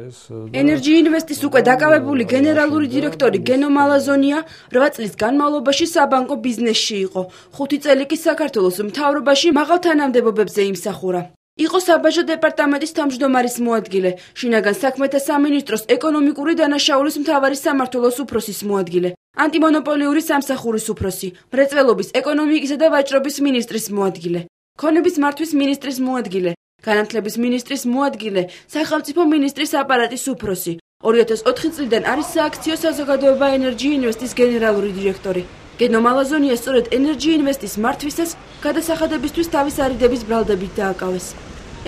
Energy Investis უკვე დაკავებული გენერალური დირექტორი გენო მალაზონია 8 წლის განმავლობაში საბანკო ბიზნესში იყო. 5 წელი კი საქართველოს მთავრობაში მაღალ თანამდებობებზე იმსახურა. იყო საბაჟო დეპარტამენტის თავმჯდომარის მოადგილე, შინაგან საქმეთა სამინისტროს ეკონომიკური დანაშაულის მთავარი სამმართველოს უფროსის მოადგილე, ანტიმონოპოლიური სამსახურის უფროსი, მრეწველობის, ეკონომიკისა და ვაჭრობის მინისტრის მოადგილე, ქონების მართვის მინისტრის მოადგილე, განათლების მინისტრის მოადგილე, სახელმწიფო მინისტრის აპარატის უფროსი. 2004 წლიდან არის სააქციო საზოგადოება Energy Investis გენერალური დირექტორი. გენო მალაზონია სწორედ Energy Investis მართვისას გადასახადებისთვის თავის არიდების ბრალდებით დააკავეს.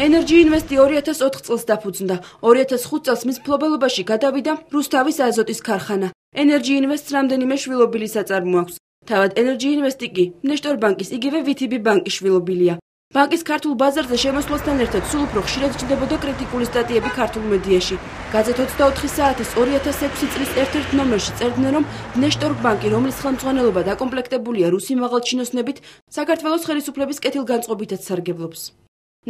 Energy Investi 2004 წელს დაფუძნდა. 2005 წელს მის მფლობელობაში გადავიდა რუსთავის აზოტის ქარხანა. Energy Invests რამდენიმე შვილობილი საწარმო აქვს. თავად Energy Investi კი ნეშტორ ბანკის იგივე VTB ბანკის შვილობილია. ბანკის ქართულ ბაზარზე შემოსვლასთან ერთად სულ უფრო ხშირად ჩნდებოდა კრიტიკული სტატიები ქართულ მედიაში. გაზეთ 24 საათის 2006 წლის ერთ-ერთ ნომერში წერდნენ, რომ ნეშტორ ბანკი, რომლის ხელმძღვანელობა დაკომპლექტებულია რუსი მაღალჩინოსნებით, საქართველოს ხელისუფლების კეთილგანწყობითაც სარგებლობს.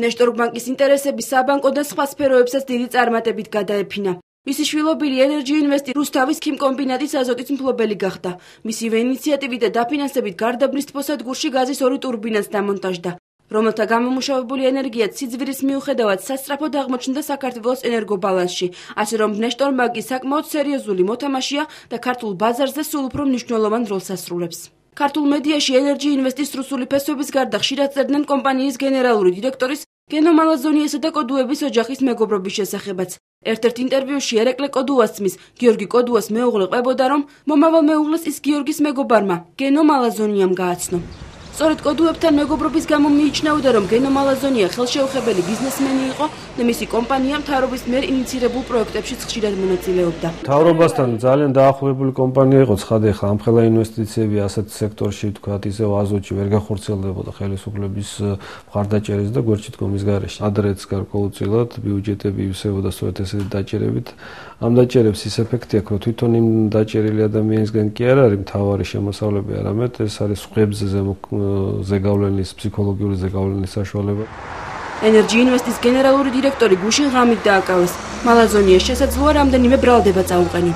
ნეშტორ ბანკის ინტერესები საბანკო და სხვა სფეროებსაც დიდი წარმატებით გადაეფინა. მისი შვილობილი Energy Investi რუსთავის ქიმკომბინატის აზოტის მფლობელი გახდა. მისივე ინიციატივით და დაფინანსებით გარდაბნის თბოსადგურში გაზის 2 ტურბინას დამონტაჟდა, რომელთა გამომუშავებული ენერგია სიძვირის მიუხედავად სასწრაფოდ აღმოჩნდა საქართველოს ენერგობალანსში, ასე რომ ნეშტორ ბანკი საკმაოდ სერიოზული მოთამაშეა და ქართულ ბაზარზე სულ უფრო მნიშვნელოვან როლს ასრულებს. ქართულ მედიაში Energy Investis რუსული ფესვების გარდა ხშირად წერდნენ კომპანიის გენერალური დირექტორის გენო მალაზონიასა და კოდუების ოჯახის მეგობრობის შესახებაც. ერთ-ერთ ინტერვიუში ერეკლე კოდუას ძმის გიორგი კოდუას მეუღლე ყვებოდა, რომ მომავალ მეუღლეს ის გიორგის მეგობარმა გენო მალაზონიამ გააცნო. სწორედ კოდუებთან მეგობრობის გამო მიიჩნეოდა, რომ გენო მალაზონია ხელშეუხებელი ბიზნესმენი იყო და მისი კომპანია მთავრობის მიერ ინიცირებულ პროექტებშიც ხშირად მონაწილეობდა. მთავრობასთან ძალიან დაახლოებული კომპანია იყო ცხადე, ხა ამხელა ინვესტიციები ასეთ სექტორში, თქვათ, ისევ აზოტში ვერ გახორციელდებოდა ხელისუფლების მხარდაჭერის და გვერდში დგომის გარეშე. ადრეც გარკვეულწილად ბიუჯეტები ივსებოდა სწორედ ესეთი დაჭერებით. ამ დაჭერებს ის ეფექტი აქვს, რომ თვითონ იმ დაჭერილი ადამიანისგან კი არ არის მთავარი შემოსავლები, არამედ ეს არის ხვებზე ზეგავლენის, ფსიქოლოგიური ზეგავლენის საშუალება. Energy Investis გენერალური დირექტორი გუშინ ღამით დააკავეს. მალაზონიას შესაძლოა რამდენიმე ბრალდება წაუყენო.